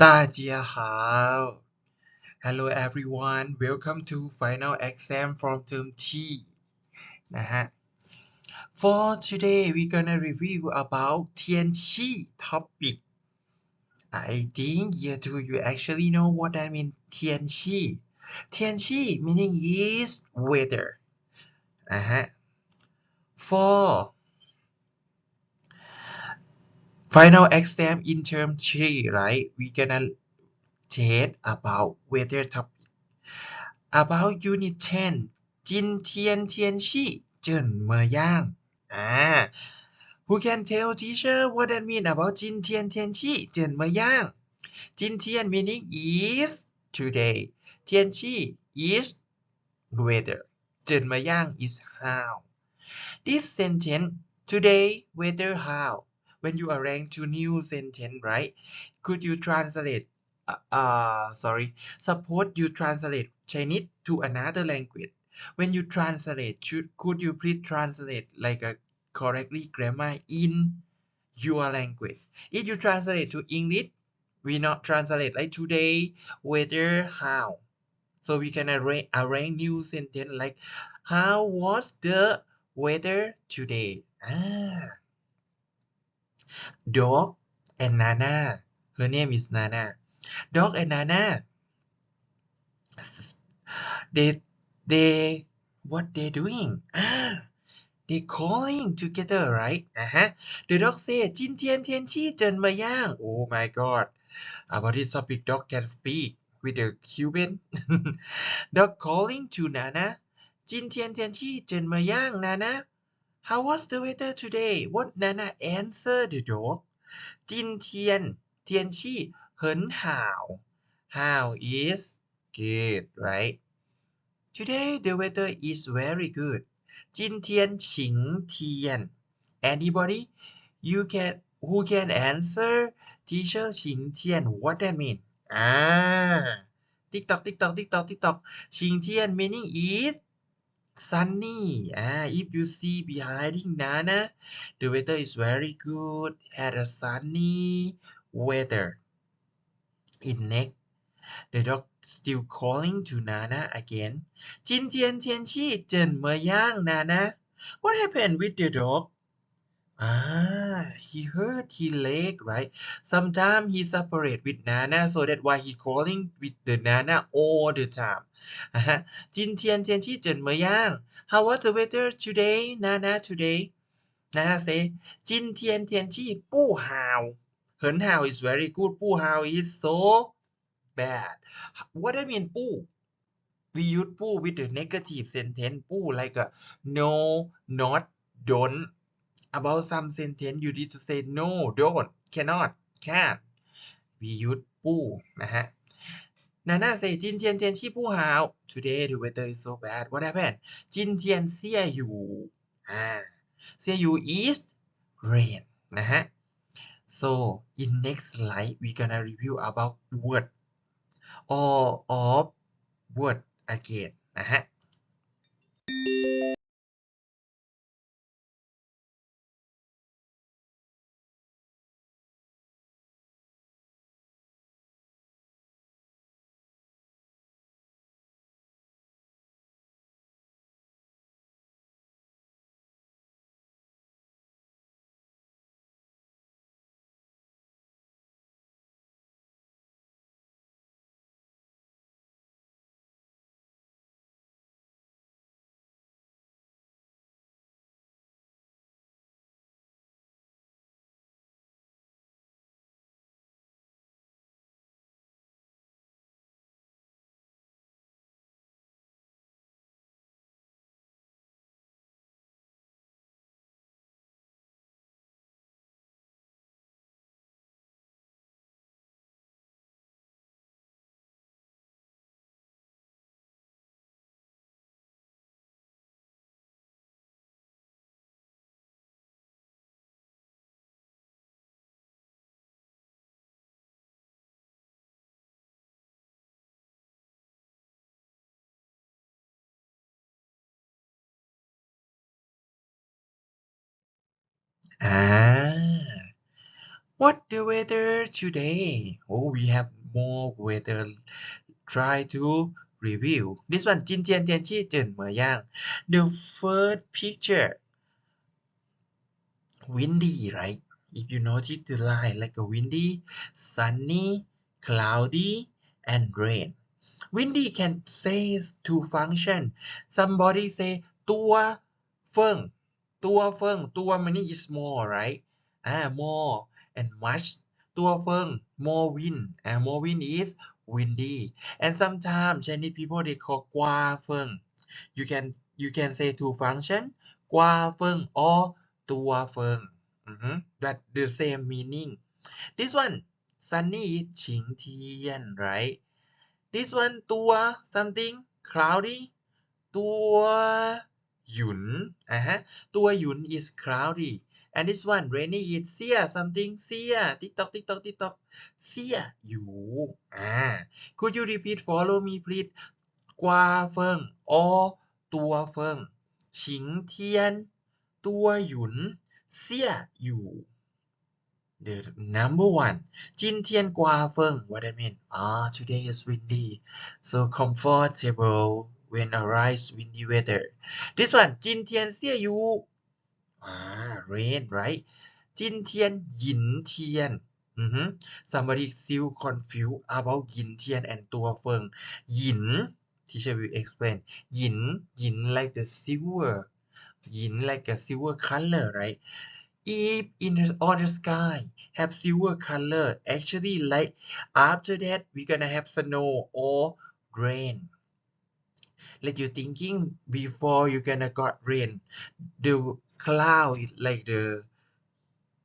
大家好 Hello everyone welcome to final exam from term T นะฮะ For today we gonna review about 天气 topic I think year 2 you actually know what that means 天气 天气 meaning is weather นะฮะ For final exam in term 3 right we gonna take about weather topic about unit 10今天天气怎么样 Who can tell teacher what that mean about 今天天气怎么样今天 meaning is today 天气 is weather 怎么样 is how This sentence today weather how when you arrange two new sentence right could you translate sorry suppose you translate Chinese to another language when you translate could you please translate like a correctly grammar in your language if you translate to English we not translate like today weather how so we can arrange new sentence like how was the weather today Dog and Nana her name is Nana Dog and Nana they what they doing they calling together right the dog say 今天天气怎么样 oh my god about this topic dog can speak with the human dog calling to Nana 今天天气怎么样 Nana how was the weather today what Nana answer the dog 今天天气很好 how is good right Today the weather is very good. 今天晴天 Anybody? Who can answer? Teacher 晴天 What that mean? TikTok. 晴天 meaning is sunny. If you see behind Nana, the weather is very good. Had a sunny weather. In next, the dog still calling to Nana again. 今天天气怎么样 Nana? What happened with the dog? He hurt his leg, right? Sometimes he separate with Nana, so that's why he calling with the Nana all the time. 今天天气怎么样 How was the weather today, Nana, today? Nana say, 今天天气不好很好 is very good, 不好 is so bad. What I mean 不 We use 不 with the negative sentence 不 like a no, not, don't. About some sentence you need to say no, don't, cannot, can't. We use 不 นะฮะ Nana say 今天天气不好 Today the weather is so bad. What happened? 今天下雨下雨 is rain นะฮะ So in next slide we gonna review about word all of word again นะฮะ What the weather today? Oh, we have more weather. Try to review. This one 今天天气怎么样 The first picture windy, right? If you notice the line like a windy, sunny, cloudy, and rain. Windy can say two function. Somebody say ตัวเฟิ่งตัว meaning is more, right? More and much ตัวเฟิ่ง more wind. More wind is windy. And sometimes Chinese people they call กว่าเฟิ่ง You can say two function กว่าเฟิ่ง or ตัวเฟิ่ง That the same meaning. This one sunny is 晴天 right? This one ตัว something cloudy ตัวหยุนตัวหยุน is cloudy and this one rainy is เสีย something เสีย TikTok เสียอยู่ Could you repeat follow me please กว่าเฟิ่ง or ตัวเฟิ่ง ฉิงเทียน ตัวหยุน เสียอยู่ The number one 今天刮风 What I mean? Today is windy. So comfortable when arise windy weather. This one 今天下雨 Rain, right? 今天阴天 Somebody still confused about 阴天 and ตัวเฟิ่ง yin Teacher will explain. Yin like the silver. Yin like a silver color, right? If in on the sky have silver color, actually like after that we gonna have snow or rain. Let you thinking before you gonna got rain. The cloud is like the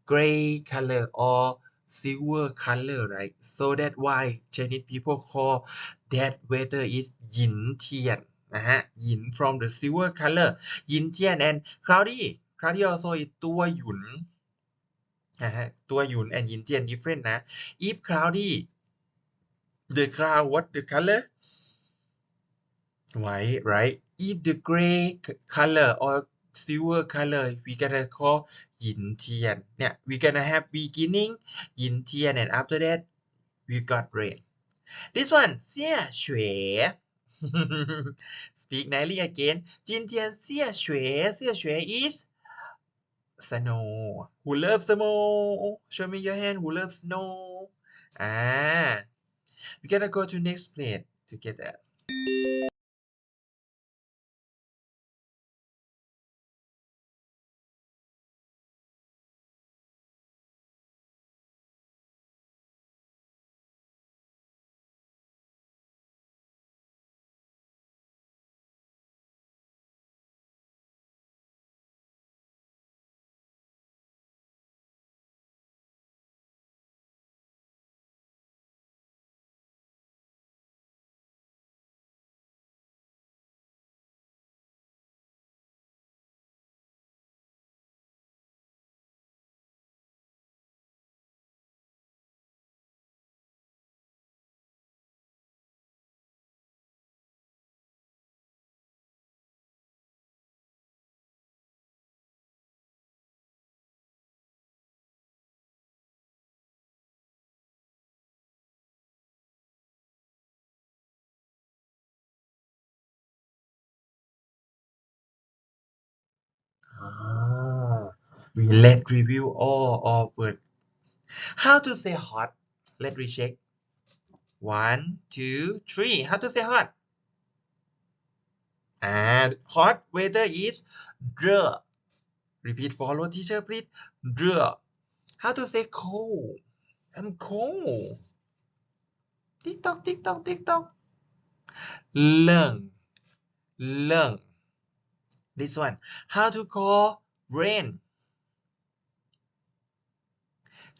gray color or silver color, right? So that's why Chinese people call that weather is yin tian. Yin from the silver color. Yin tian and cloudy also is ตัวหยุนตัวหยุน and ยินเจียน different นะ If cloudy the cloud what the color white, right? If the gray color or silver color we gonna call ยินเทียนเนี่ย we gonna have beginning ยินเทียน and after that we got rain. This one เสี่ยเฉวย Speak nicely again 今天เสี่ยเฉวย is snow. Who loves snow? Show me your hand. Who loves snow? We're gonna go to next plate together. We let review all word. How to say hot? Let's recheck. 1, 2, 3. How to say hot? Hot weather is 热 Repeat follow teacher please. 热 How to say cold? I'm cold. TikTok. 冷 This one. How to call rain?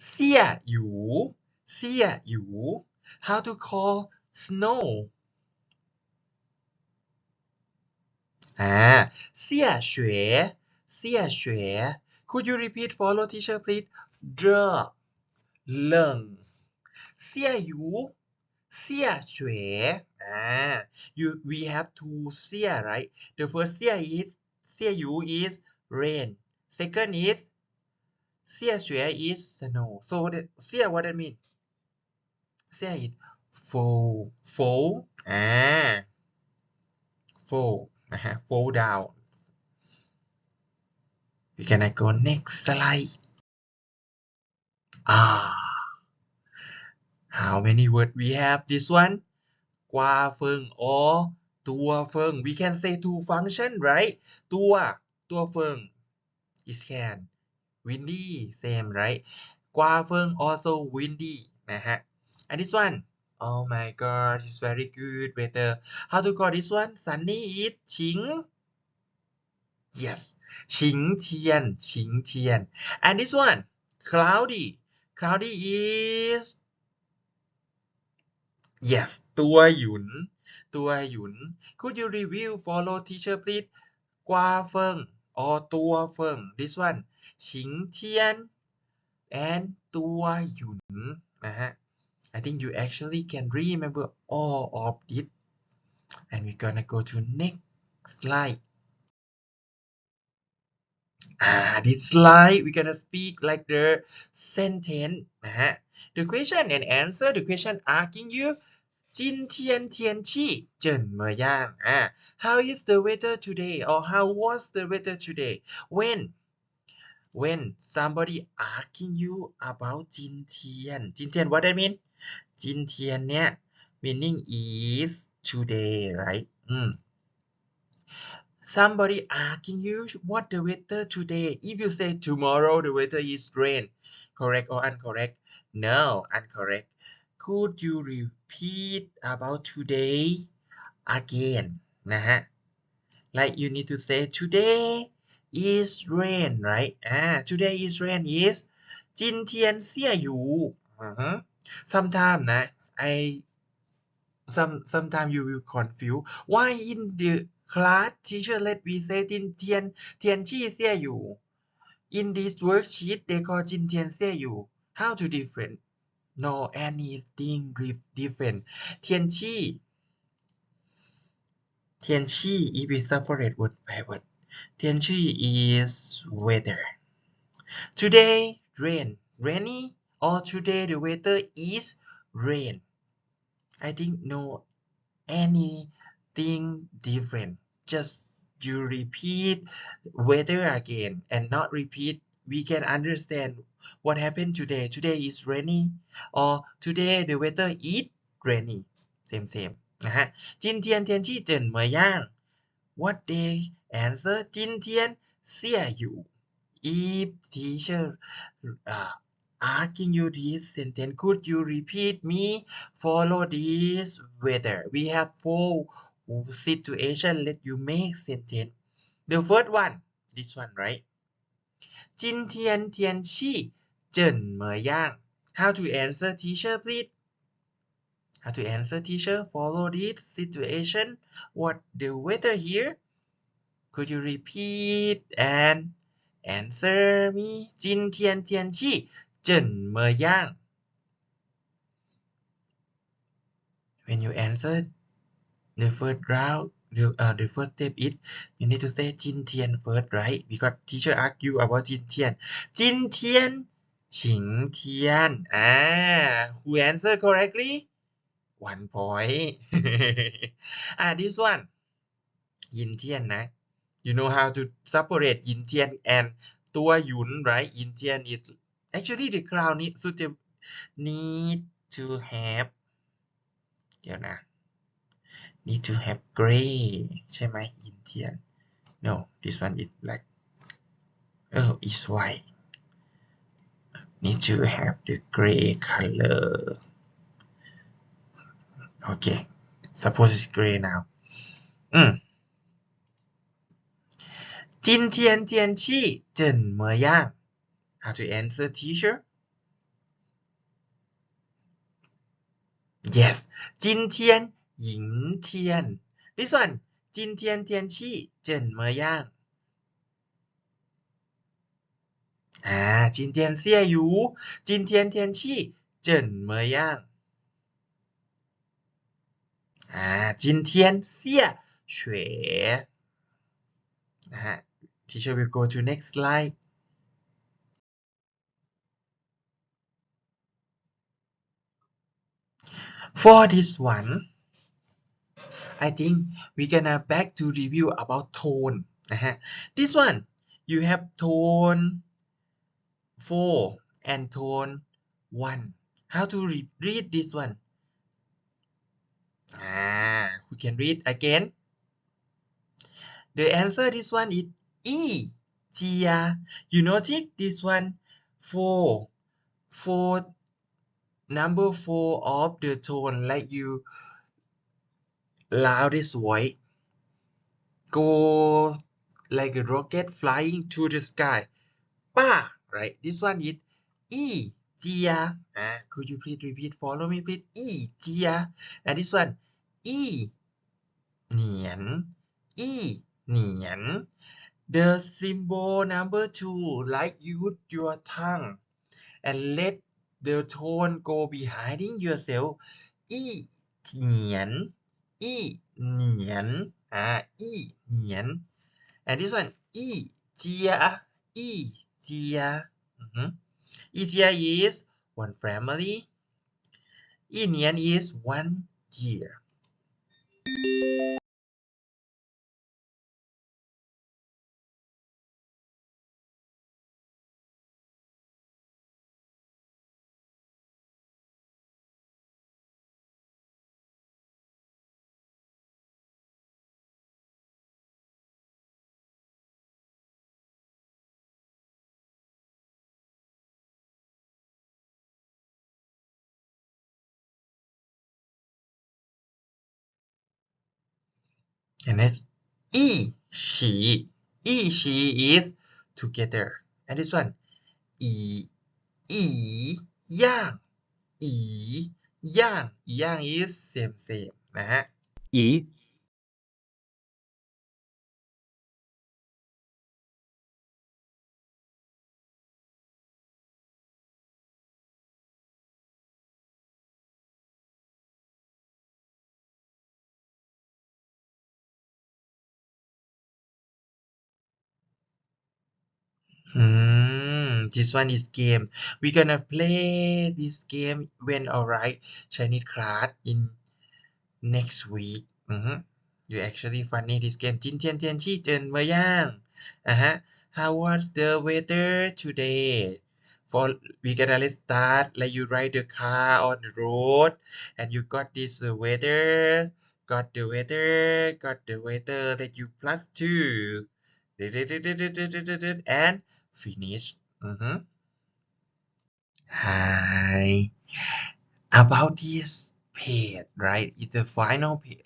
เสี่ยอยู่ How to call snow? เสี่ยเฉวย Could you repeat follow teacher please? 热冷เสี่ยอยู่ เสี่ยเฉวย We have two เสี่ย right? The first เสี่ยอยู่ is rain. Second is เสีย雪 is snow so that เสีย what that mean เสีย is fall fall นะฮะ fall down we gonna go next slide how many words we have this one กวาเฟิง or ตัวเฟิง we can say two function right ตัวเฟิง is can windy same right กวาเฟิง also windy นะฮะ and this one oh my god it's very good weather how to call this one sunny is ชิง yes ชิงเทียน and this one cloudy is yes ตัวหยุน could you review follow teacher please กวาเฟิง or ตัวเฟิง this one ชิงเทียน and ตัวหยุนนะฮะ I think you actually can remember all of it and we're gonna go to next slide this slide we're gonna speak like the sentence นะฮะ the question and answer the question asking you 今天天气怎么样 how is the weather today or how was the weather today when somebody asking you about 今天 what that mean 今天เนี่ย meaning is today right somebody asking you what the weather today if you say tomorrow the weather is rain correct or incorrect no incorrect could you repeat about today again นะฮะ like you need to say today is rain right today is rain is 今天下雨 sometimes นะ sometimes you will confuse why in the class teacher let we say 今天气下雨 in this worksheet they call 今天下雨 how to different no anything different 天气 if we separate word by word 天气 is weather today rainy or today the weather is rain I think no anything different just you repeat weather again and not repeat we can understand what happened today is rainy or today the weather is rainy same นะฮะ今天天气怎么样 what they answer 今天下雨 if teacher asking you this sentence could you repeat me follow this weather we have 4 situation let you make sentence the first one this one right 今天天气怎么样 how to answer teacher please how to answer teacher follow this situation what the weather here could you repeat and answer me 今天天气怎么样 when you answer the first round the first step is you need to say 今天 first right because teacher ask you about 今天今天晴天 who answer correctly 1 point this one ยินเทียนนะ you know how to separate ยินเทียน and ตัวหยุน right ยินเทียน is actually the crown need to have เดี๋ยวนะ need to have gray ใช่ไหมยินเทียน no this one is black is white need to have the gray color okay suppose it's gray now 今天天气怎么样 how to answer teacher yes 今天阴天 this one 今天天气怎么样今天下雨今天天气怎么样今天下雪นะฮะ teacher will go to next slide For this one I think we gonna back to review about tone นะฮะ This one you have tone 4 and tone 1 how to read this one we can read again the answer this one is E Chia you notice this one 4 number 4 of the tone like you loudest voice go like a rocket flying to the sky pa right this one is E Chia could you please repeat follow me please E Chia and this one E Nian E Nian the symbol number 2 like use your tongue and let the tone go behind yourself E Nian E Nian E Nian and this one E Chia E Chia E Chia is one family E Nian is 1 year and next E she E she is together and this one E yang E yang is same นะฮะ E this one is game we gonna play this game when alright Chinese class in next week you actually funny this game 今天天气怎么样 how was the weather today for we gonna let's start like you ride the car on the road and you got this weather got the weather that you plus 2 and finish Hi about this page right it's the final page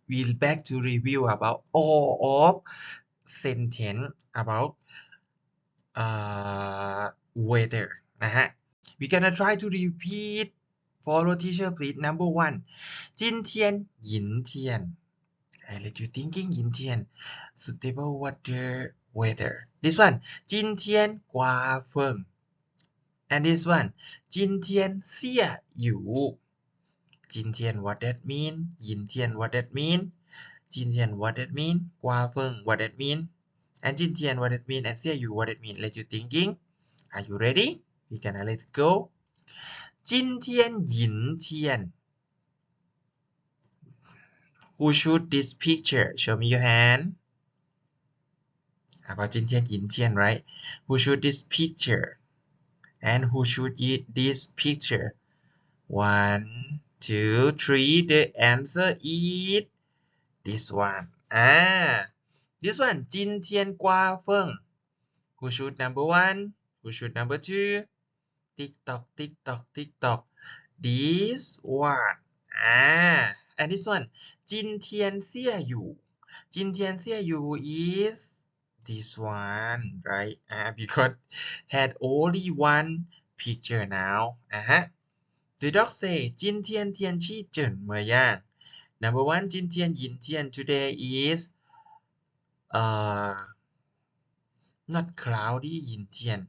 we'll back to review about all of sentence about weather นะฮะ we gonna try to repeat follow teacher please number 1今天阴天 I let you thinking 阴天 stable weather this one 今天刮风 and this one 今天下雨今天 what that mean 阴天 what that mean 今天 what that mean 刮风 what that mean and 今天 what that mean and 下雨 what that mean let you thinking are you ready we gonna let's go 今天阴天 who shoot this picture show me your hand about 今天阴天 right who shoot this picture and who shoot this picture 1 2 3 the answer is this one this one 今天刮风 who shoot number 1 who shoot number 2 TikTok this one and this one 今天下雨今天下雨 is this one right because had only one picture now the dog say 今天天气怎么样 number 1今天阴天 today is not cloudy 阴天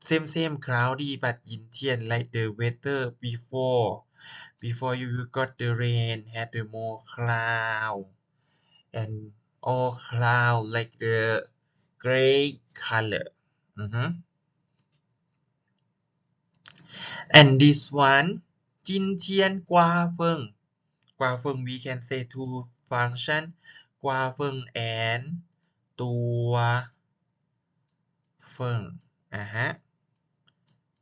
same cloudy but 阴天 like the weather before you got the rain had the more cloud and all cloud like the gray color and this one จินเทียนกวาเฟิงกวาเฟิง we can say two function กวาเฟิง and ตัวเฟิงฮะ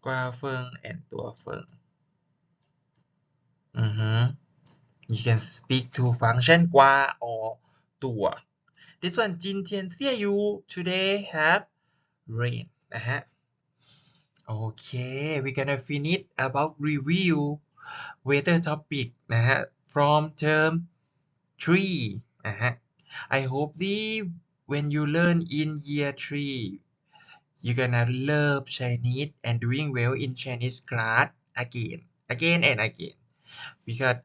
กวาเฟิง and ตัวเฟิงyou can speak two function กวา or ตัว this one 今天下雨 today have rain นะฮะOkay, we're gonna finish about review weather topic นะฮะ from term 3 นะฮะ I hope when you learn in year 3 you're gonna love Chinese and doing well in Chinese class again and again because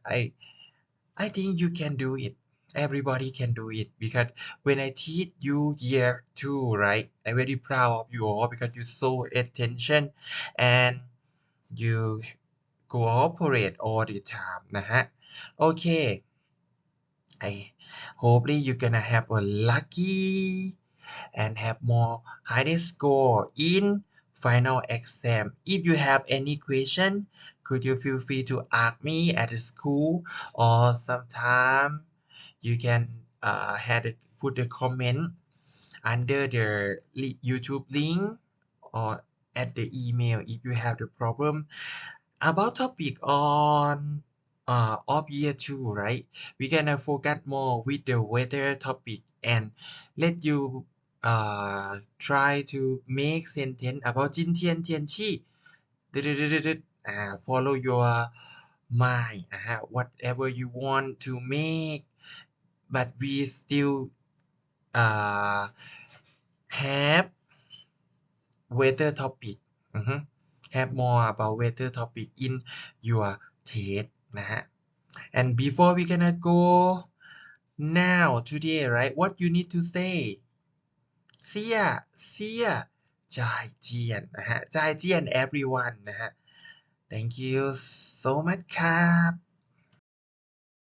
I think you can do it. Everybody can do it because when I teach you year 2, right? I'm very proud of you all because you show attention and you cooperate all the time นะฮะ Okay. I hopefully you're gonna have a lucky and have more higher score in final exam. If you have any question, could you feel free to ask me at the school or sometime you can put a comment under the YouTube link or at the email if you have the problem about topic on of year 2, right? We're gonna focus more with the weather topic and let you try to make sentence about 今天天气 follow your mind whatever you want to make but we still have weather topic have more about weather topic in your test นะฮะ and before we gonna go now today right what you need to say เสียจ่ายเจียนนะฮะจ่ายเจียน everyone นะฮะ thank you so much ครับ